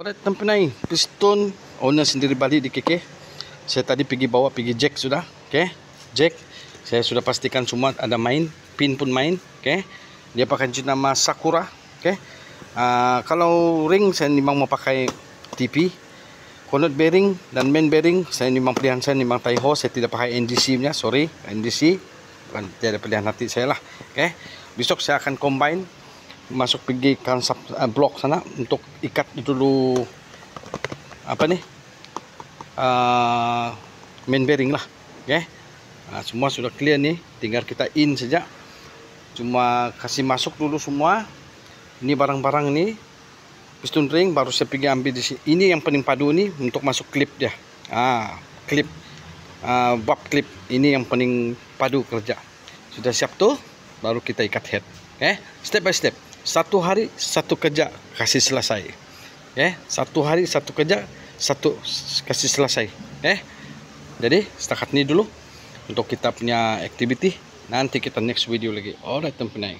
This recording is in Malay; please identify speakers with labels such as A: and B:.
A: Alright, tempenai piston owner sendiri balik di KK. Saya tadi pergi jack sudah. Okay, jack saya sudah pastikan semua ada main, pin pun main. Okay, dia pakai nama Sakura. Okay, kalau ring saya memang mau pakai TP. Connet bearing dan main bearing saya memang pilihan saya memang Taiho. Saya tidak pakai NDC nya, sorry, NDC bukan tiada pilihan hati saya lah. Okay, besok saya akan combine masuk pergi kansap blok sana untuk ikat dulu apa nih main bearing lah. Okay, semua sudah clear nih, tinggal kita in saja, cuma kasih masuk dulu semua ini barang-barang ini piston ring baru saya pergi ambil di sini. Ini yang paling padu nih untuk masuk klip dia, klip bab klip ini yang paling padu kerja. Sudah siap tuh baru kita ikat head. Okay, step by step, satu hari satu kerja kasih selesai. Satu hari satu kerja satu kasih selesai. Jadi setakat ini dulu untuk kita punya activity. Nanti kita next video lagi. Alright, tempenai.